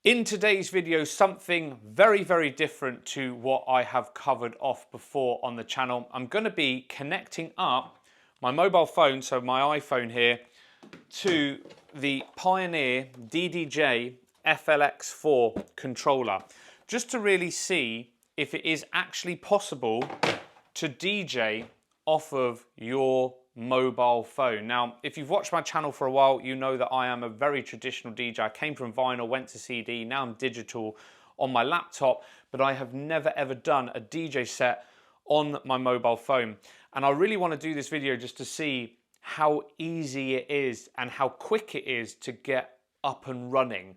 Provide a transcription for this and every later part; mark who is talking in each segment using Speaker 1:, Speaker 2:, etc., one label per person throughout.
Speaker 1: In today's video, something very different to what I have covered off before on the channel. I'm going to be connecting up my mobile phone, so my iPhone here, to the Pioneer DDJ FLX4 controller, just to really see if it is actually possible to DJ off of your mobile phone. Now, if you've watched my channel for a while, you know that I am a very traditional DJ. I came from vinyl, went to CD, now I'm digital on my laptop, but I have never ever done a DJ set on my mobile phone. And I really want to do this video just to see how easy it is and how quick it is to get up and running.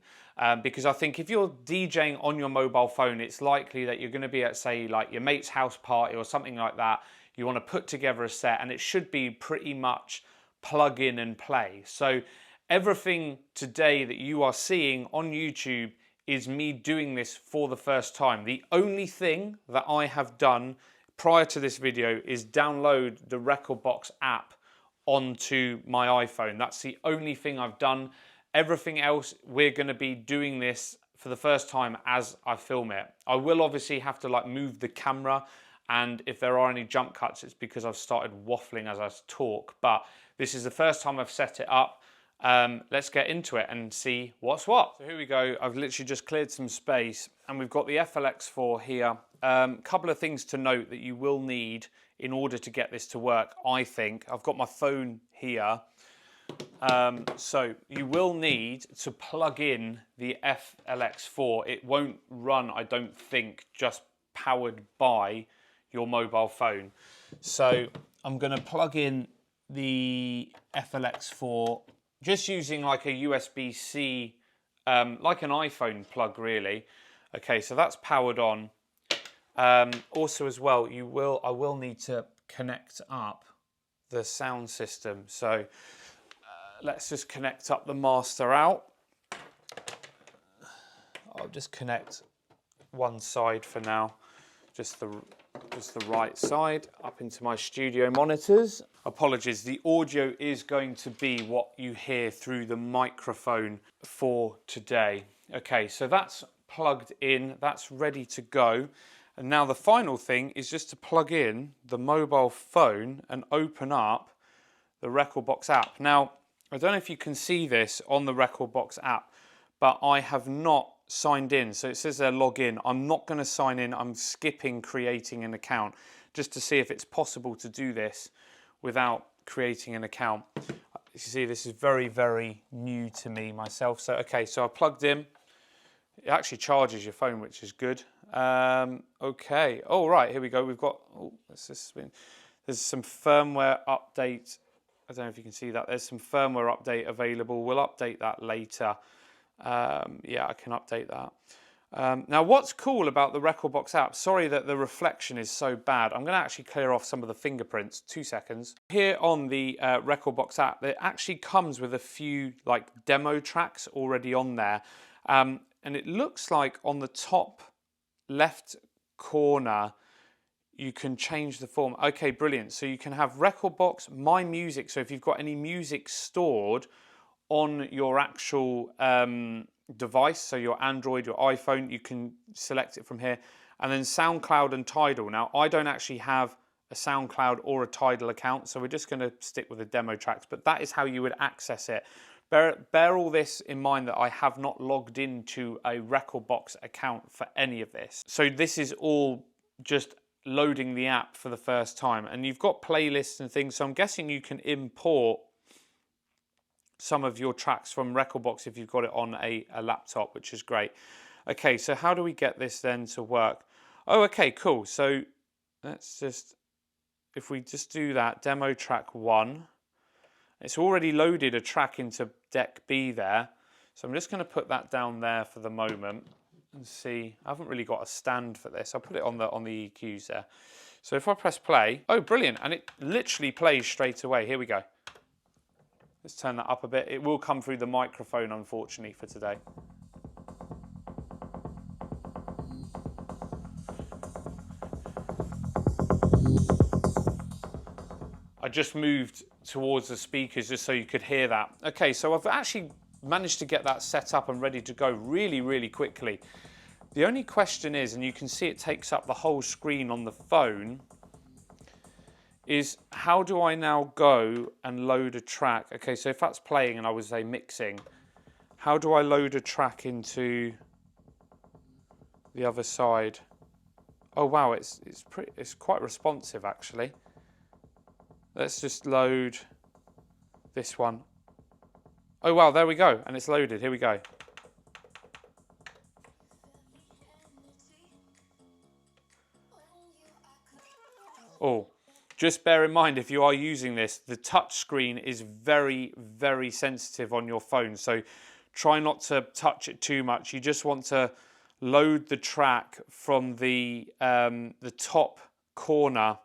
Speaker 1: Because I think if you're DJing on your mobile phone, it's likely that you're going to be at, say, like your mate's house party or something like that. You want to put together a set and it should be pretty much plug in and play. So everything today that you are seeing on YouTube is me doing this for the first time. The only thing that I have done prior to this video is download the Rekordbox app onto my iPhone. That's the only thing I've done. Everything else, we're going to be doing this for the first time as I film it. I will obviously have to like move the camera, and if there are any jump cuts, it's because I've started waffling as I talk. But this is the first time I've set it up. Let's get into it and see what's what. So here we go. I've literally just cleared some space and we've got the FLX4 here. Couple of things to note that you will need in order to get this to work, I think. I've got my phone here. So you will need to plug in the FLX4. It won't run, I don't think, just powered by your mobile phone. So I'm going to plug in the FLX4 just using like a USB-C, like an iPhone plug really. Okay, so that's powered on. Also as well, I will need to connect up the sound system. So let's just connect up the master out. I'll just connect one side for now, just the right side up into my studio monitors. Apologies, the audio is going to be what you hear through the microphone for today. Okay, so that's plugged in, that's ready to go. And now the final thing is just to plug in the mobile phone and open up the Rekordbox app. Now, I don't know if you can see this on the Rekordbox app, but I have not signed in. So it says there log in. I'm not going to sign in. I'm skipping creating an account just to see if it's possible to do this without creating an account. You see, this is very new to me myself. So, okay, so I plugged in. It actually charges your phone, which is good. Okay, all right, here we go. We've got, there's some firmware update. I don't know if you can see that. There's some firmware update available. We'll update that later. Yeah, I can update that. Now, what's cool about the Rekordbox app, sorry that the reflection is so bad. I'm going to actually clear off some of the fingerprints. 2 seconds. Here on the Rekordbox app, it actually comes with a few like demo tracks already on there. And it looks like on the top left corner, you can change the form. Okay, brilliant. So you can have Rekordbox, My Music. So if you've got any music stored on your actual device, so your Android, your iPhone, you can select it from here. And then SoundCloud and Tidal. Now, I don't actually have a SoundCloud or a Tidal account, so we're just going to stick with the demo tracks. But that is how you would access it. Bear all this in mind that I have not logged into a Rekordbox account for any of this. So this is all just loading the app for the first time. And you've got playlists and things, so I'm guessing you can import some of your tracks from Rekordbox if you've got it on a laptop, which is great. Okay, so how do we get this then to work? Oh, okay, cool. So let's just, if we just do that, demo track 1, it's already loaded a track into deck B there. So I'm just going to put that down there for the moment and see. I haven't really got a stand for this. I'll put it on the EQs there. So if I press play, oh, brilliant. And it literally plays straight away. Here we go. Let's turn that up a bit. It will come through the microphone, unfortunately, for today. I just moved towards the speakers just so you could hear that. Okay, so I've actually managed to get that set up and ready to go really, really quickly. The only question is, and you can see it takes up the whole screen on the phone, is how do I now go and load a track? Okay, so if that's playing and I was, say, mixing, how do I load a track into the other side? Oh wow, it's quite responsive actually. Let's just load this one. Oh wow, there we go, and it's loaded. Here we go. Oh, just bear in mind if you are using this, the touch screen is very, very sensitive on your phone. So try not to touch it too much. You just want to load the track from the top corner.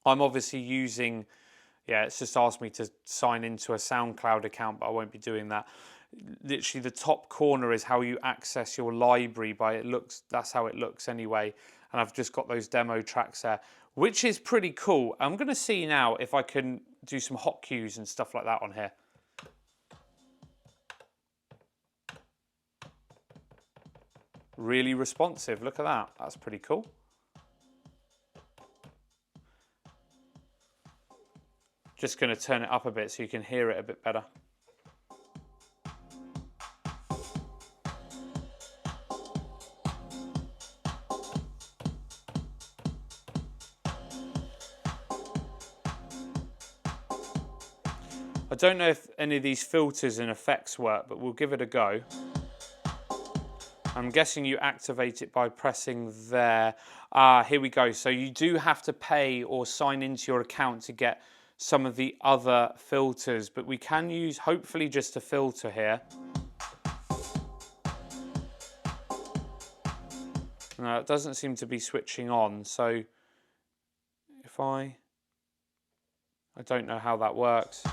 Speaker 1: I'm obviously using, yeah, it's just asked me to sign into a SoundCloud account, but I won't be doing that. Literally the top corner is how you access your library that's how it looks anyway. And I've just got those demo tracks there, which is pretty cool. I'm going to see now if I can do some hot cues and stuff like that on here. Really responsive, look at that, that's pretty cool. Just going to turn it up a bit so you can hear it a bit better. I don't know if any of these filters and effects work, but we'll give it a go. I'm guessing you activate it by pressing there. Ah, here we go. So you do have to pay or sign into your account to get some of the other filters, but we can use hopefully just a filter here. No, it doesn't seem to be switching on. So if I don't know how that works.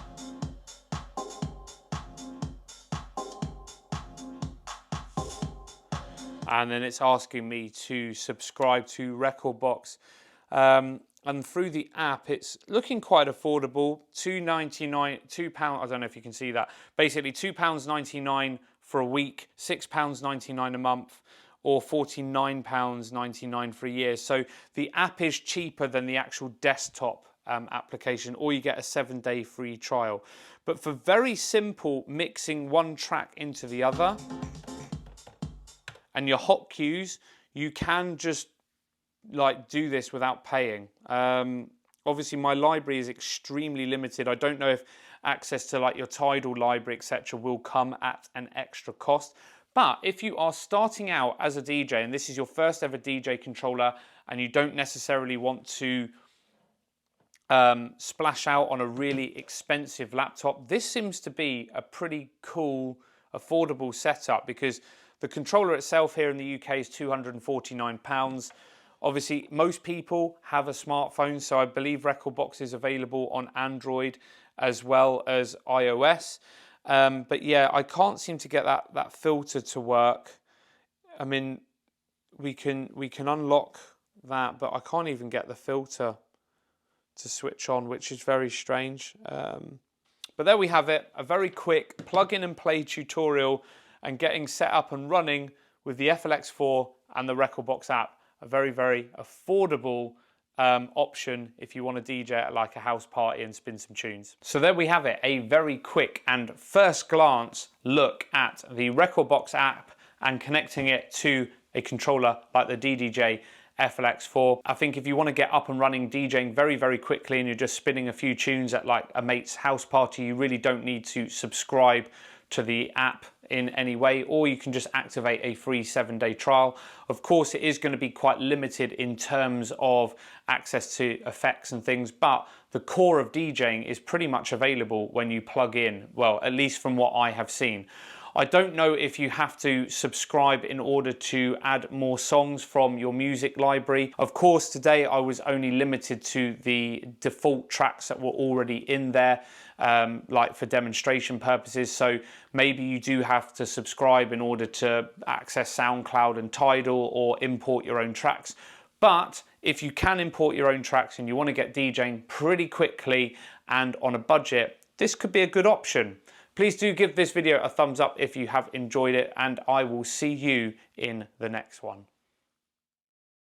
Speaker 1: And then it's asking me to subscribe to Rekordbox. And through the app, it's looking quite affordable. £2.99, I don't know if you can see that. Basically £2.99 for a week, £6.99 a month, or £49.99 for a year. So the app is cheaper than the actual desktop application, or you get a 7-day free trial. But for very simple mixing one track into the other, and your hot cues, you can just like do this without paying. Obviously my library is extremely limited. I don't know if access to like your Tidal library, etc. will come at an extra cost. But if you are starting out as a DJ and this is your first ever DJ controller and you don't necessarily want to splash out on a really expensive laptop, this seems to be a pretty cool, affordable setup, because the controller itself here in the UK is £249. Obviously, most people have a smartphone, so I believe Rekordbox is available on Android as well as iOS. But yeah, I can't seem to get that filter to work. I mean, we can unlock that, but I can't even get the filter to switch on, which is very strange. But there we have it, a very quick plug in and play tutorial and getting set up and running with the FLX4 and the Rekordbox app. A very, very affordable option if you want to DJ at like a house party and spin some tunes. So there we have it, a very quick and first glance look at the Rekordbox app and connecting it to a controller like the DDJ FLX4. I think if you want to get up and running DJing very, very quickly and you're just spinning a few tunes at like a mate's house party, you really don't need to subscribe to the app in any way, or you can just activate a free 7-day trial. Of course, it is going to be quite limited in terms of access to effects and things, but the core of DJing is pretty much available when you plug in, well, at least from what I have seen. I don't know if you have to subscribe in order to add more songs from your music library. Of course, today I was only limited to the default tracks that were already in there, like for demonstration purposes. So maybe you do have to subscribe in order to access SoundCloud and Tidal or import your own tracks. But if you can import your own tracks and you want to get DJing pretty quickly and on a budget, this could be a good option. Please do give this video a thumbs up if you have enjoyed it, and I will see you in the next one.